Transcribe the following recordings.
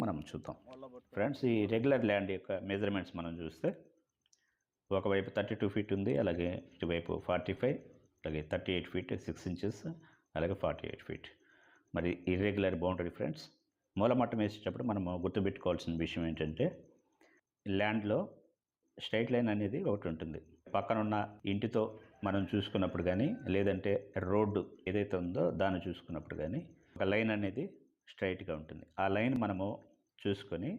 మనం చూద్దాం. ఫ్రెండ్స్, ఈ రెగ్యులర్ ల్యాండ్ యొక్క మెజర్మెంట్స్ మనం చూస్తే ఒకవైపు 32 ఫీట్ ఉంది, అలాగే ఇటువైపు 45, అలాగే 38 ఫీట్ 6 ఇంచెస్, అలాగే 48 ఫీట్. మరి ఇర్రెగ్యులర్ బౌండరీ ఫ్రెండ్స్. మూలమట్టం వేసేటప్పుడు మనము గుర్తుపెట్టుకోవాల్సిన విషయం ఏంటంటే, ల్యాండ్లో స్ట్రైట్ లైన్ అనేది ఒకటి ఉంటుంది. పక్కనున్న ఇంటితో మనం చూసుకున్నప్పుడు కానీ, లేదంటే రోడ్డు ఏదైతే ఉందో దాన్ని చూసుకున్నప్పుడు కానీ ఒక లైన్ అనేది స్ట్రైట్గా ఉంటుంది. ఆ లైన్ మనము చూసుకొని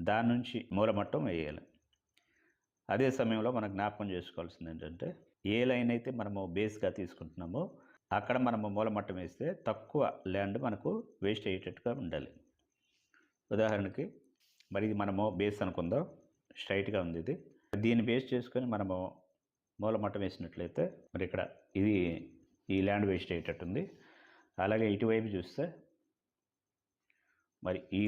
దాని నుంచి మూలమట్టం వేయాలి. అదే సమయంలో మనం జ్ఞాపకం చేసుకోవాల్సింది ఏంటంటే, ఏ లైన్ అయితే మనము బేస్గా తీసుకుంటున్నామో అక్కడ మనము మూలమట్టం వేస్తే తక్కువ ల్యాండ్ మనకు వేస్ట్ అయ్యేటట్టుగా ఉండాలి. ఉదాహరణకి మరి ఇది మనము బేస్ అనుకుందాం, స్ట్రైట్గా ఉంది ఇది. దీన్ని బేస్ చేసుకొని మనము మూలమట్టం వేసినట్లయితే మరి ఇక్కడ ఇది ఈ ల్యాండ్ వేస్ట్ అయ్యేటట్టుంది. అలాగే ఇటువైపు చూస్తే మరి ఈ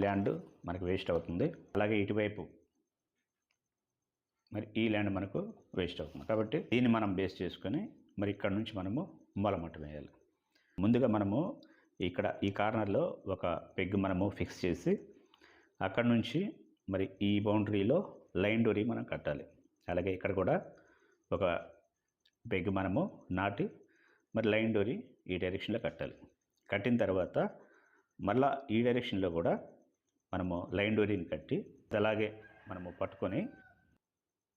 ల్యాండ్ మనకు వేస్ట్ అవుతుంది. అలాగే ఇటువైపు మరి ఈ ల్యాండ్ మనకు వేస్ట్ అవుతుంది. కాబట్టి దీన్ని మనం బేస్ చేసుకొని మరి ఇక్కడ నుంచి మనము మూలమట్టం వేయాలి. ముందుగా మనము ఇక్కడ ఈ కార్నర్లో ఒక పెగ్ మనము ఫిక్స్ చేసి అక్కడ నుంచి మరి ఈ బౌండరీలో లైన్ డోరీ మనం కట్టాలి. అలాగే ఇక్కడ కూడా ఒక పెగ్ మనము నాటి మరి లైన్ డోరీ ఈ డైరెక్షన్లో కట్టాలి. కట్టిన తర్వాత మళ్ళా ఈ డైరెక్షన్లో కూడా మనము లైన్ డోరీని కట్టి అలాగే మనము పట్టుకొని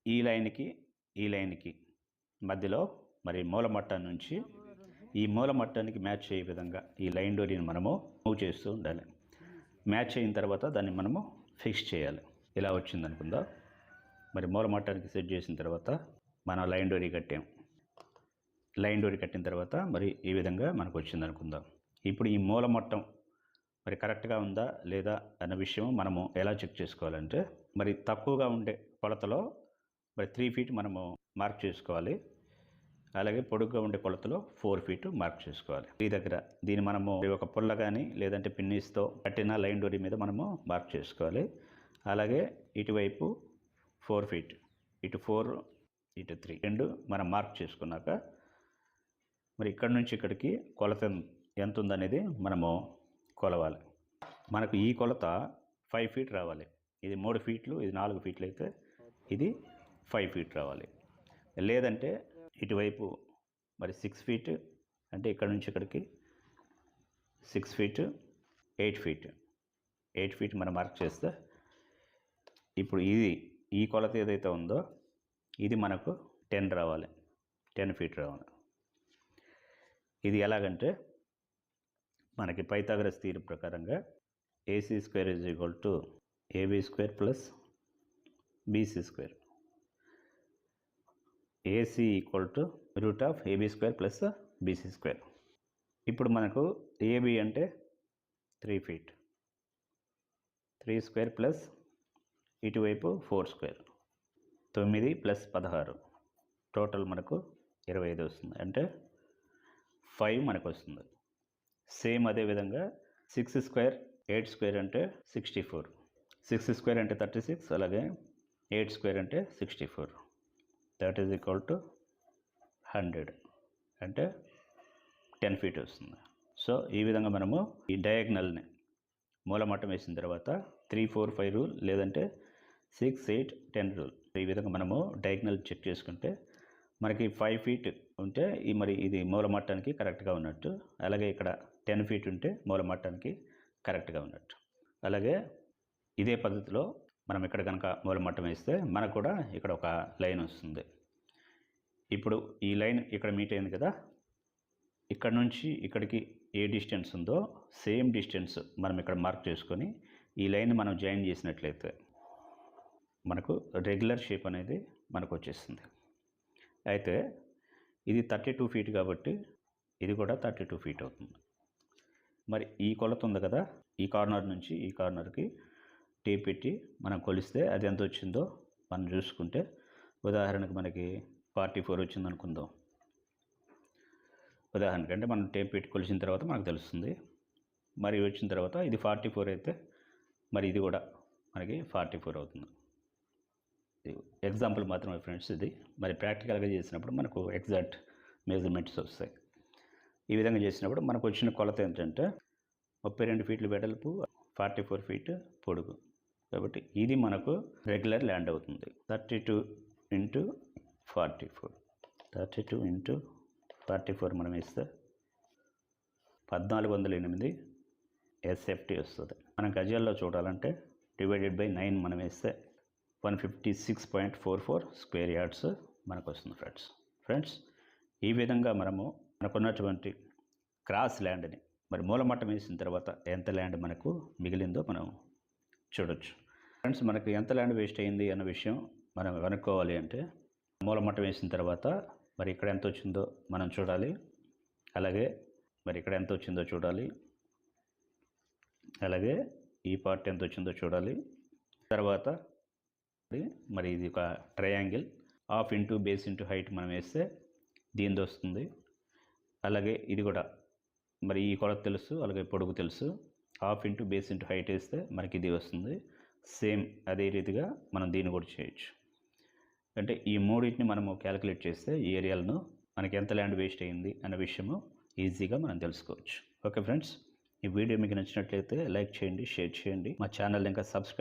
ఈ లైన్కి మధ్యలో మరి మూలమట్టం నుంచి ఈ మూలమట్టానికి మ్యాచ్ అయ్యే విధంగా ఈ లైన్ డోరీని మనము మూవ్ చేస్తూ ఉండాలి. మ్యాచ్ అయిన తర్వాత దాన్ని మనము ఫిక్స్ చేయాలి. ఇలా వచ్చింది అనుకుందాం. మరి మూలమట్టానికి సెట్ చేసిన తర్వాత మనం లైన్ డోరీ కట్టాం. లైన్ డోరీ కట్టిన తర్వాత మరి ఈ విధంగా మనకు వచ్చింది అనుకుందాం. ఇప్పుడు ఈ మూలమట్టం మరి కరెక్ట్గా ఉందా లేదా అన్న విషయం మనము ఎలా చెక్ చేసుకోవాలంటే, మరి తక్కువగా ఉండే కొలతలో మరి 3 ఫీట్ మనము మార్క్ చేసుకోవాలి. అలాగే పొడుగ్గా ఉండే కొలతలో 4 ఫీట్ మార్క్ చేసుకోవాలి. ఈ దగ్గర దీన్ని మనము ఒక పుల్ల కానీ లేదంటే పిన్నీస్తో కట్టిన లైన్ డోరీ మీద మనము మార్క్ చేసుకోవాలి. అలాగే ఇటువైపు 4 ఫీట్, ఇటు 4 ఇటు 3 రెండు మనం మార్క్ చేసుకున్నాక మరి ఇక్కడ నుంచి ఇక్కడికి కొలత ఎంత ఉందనేది మనము కొలవాలి. మనకు ఈ కొలత 5 ఫీట్ రావాలి. ఇది 3 ఫీట్లు, ఇది 4 ఫీట్లు అయితే ఇది 5 ఫీట్ రావాలి. లేదంటే ఇటువైపు మరి 6 ఫీట్, అంటే ఇక్కడ నుంచి ఇక్కడికి 6 ఫీట్ 8 ఫీట్ మనం మార్క్ చేస్తే ఇప్పుడు ఈ కొలత ఏదైతే ఉందో ఇది మనకు 10 రావాలి, 10 ఫీట్ రావాలి. ఇది ఎలాగంటే మనకి పైథాగరస్ థియరీ ప్రకారంగా AC² = AB² + BC². AC = √AB² + BC². ఇప్పుడు మనకు AB అంటే 3 ఫీట్, 3² ప్లస్ ఇటువైపు 4², 9 + 16 టోటల్ మనకు 25 వస్తుంది. అంటే 5 మనకు వస్తుంది. సేమ్ అదేవిధంగా 6² 8² అంటే 64, 6² అంటే 36, అలాగే 8² అంటే 64. దట్ ఈజ్ ఈక్వల్ టు 100, అంటే 10 ఫీట్ వస్తుంది. సో ఈ విధంగా మనము ఈ డయాగ్నల్ని మూలమట్టం వేసిన తర్వాత 3, 4, 5 రూల్, లేదంటే 6, 8, 10 రూల్, ఈ విధంగా మనము డయాగ్నల్ చెక్ చేసుకుంటే మనకి 5 ఫీట్ ఉంటే మరి ఇది మూలమట్టానికి కరెక్ట్గా ఉన్నట్టు. అలాగే ఇక్కడ 10 ఫీట్ ఉంటే మూలమట్టానికి కరెక్ట్గా ఉన్నట్టు. అలాగే ఇదే పద్ధతిలో మనం ఇక్కడ కనుక మూలమట్టం వేస్తే మనకు కూడా ఇక్కడ ఒక లైన్ వస్తుంది. ఇప్పుడు ఈ లైన్ ఇక్కడ మీట్ అయింది కదా, ఇక్కడ నుంచి ఇక్కడికి ఏ డిస్టెన్స్ ఉందో సేమ్ డిస్టెన్స్ మనం ఇక్కడ మార్క్ చేసుకొని ఈ లైన్ మనం జాయిన్ చేసినట్లయితే మనకు రెగ్యులర్ షేప్ అనేది మనకు వచ్చేస్తుంది. అయితే ఇది 32 ఫీట్ కాబట్టి ఇది కూడా 32 ఫీట్ అవుతుంది. మరి ఈ కొలత ఉంది కదా, ఈ కార్నర్ నుంచి ఈ కార్నర్కి టేప్ పెట్టి మనం కొలిస్తే అది ఎంత వచ్చిందో మనం చూసుకుంటే, ఉదాహరణకు మనకి 44 వచ్చింది అనుకుందాం. ఉదాహరణకి అంటే మనం టేప్ పెట్టి కొలిసిన తర్వాత మనకు తెలుస్తుంది. మరి వచ్చిన తర్వాత ఇది 44 అయితే మరి ఇది కూడా మనకి 44 అవుతుంది. ఎగ్జాంపుల్ మాత్రమే ఫ్రెండ్స్ ఇది. మరి ప్రాక్టికల్గా చేసినప్పుడు మనకు ఎగ్జాక్ట్ మెజర్మెంట్స్ వస్తాయి. ఈ విధంగా చేసినప్పుడు మనకు వచ్చిన కొలత ఏంటంటే 32 ఫీట్ల వెడల్పు, 44 ఫీట్ పొడుగు. కాబట్టి ఇది మనకు రెగ్యులర్ ల్యాండ్ అవుతుంది. 32 ఇంటూ 44 32 ఇంటూ 44 మనం వేస్తే 1408 ఎస్ఎఫ్టీ వస్తుంది. మనం గజాల్లో చూడాలంటే డివైడెడ్ బై 9 మనం వేస్తే 156.44 స్క్వేర్ యార్డ్స్ మనకు వస్తుంది ఫ్రెండ్స్. ఈ విధంగా మనకున్నటువంటి క్రాస్ ల్యాండ్ని మరి మూలమట్టం వేసిన తర్వాత ఎంత ల్యాండ్ మనకు మిగిలిందో మనం చూడొచ్చు. ఫ్రెండ్స్, మనకు ఎంత ల్యాండ్ వేస్ట్ అయింది అన్న విషయం మనం కనుక్కోవాలి అంటే మూలమట్టం వేసిన తర్వాత మరి ఇక్కడ ఎంత వచ్చిందో మనం చూడాలి. అలాగే మరి ఇక్కడ ఎంత వచ్చిందో చూడాలి. అలాగే ఈ పార్ట్ ఎంత వచ్చిందో చూడాలి. తర్వాత మరి ఇది ఒక triangle, half into base into height మనం వేస్తే దీనిది వస్తుంది. అలాగే ఇది కూడా మరి ఈ కొలత తెలుసు, అలాగే పొడుగు తెలుసు. Half into base into height వేస్తే మనకి ఇది వస్తుంది. సేమ్ అదే రీతిగా మనం దీన్ని కూడా చేయొచ్చు. అంటే ఈ మూడింటిని మనము క్యాలిక్యులేట్ చేస్తే ఈ ఏరియాలను మనకి ఎంత ల్యాండ్ వేస్ట్ అయింది అన్న విషయము ఈజీగా మనం తెలుసుకోవచ్చు. ఓకే ఫ్రెండ్స్, ఈ వీడియో మీకు నచ్చినట్లయితే లైక్ చేయండి, షేర్ చేయండి. మా ఛానల్ ఇంకా సబ్స్క్రైబ్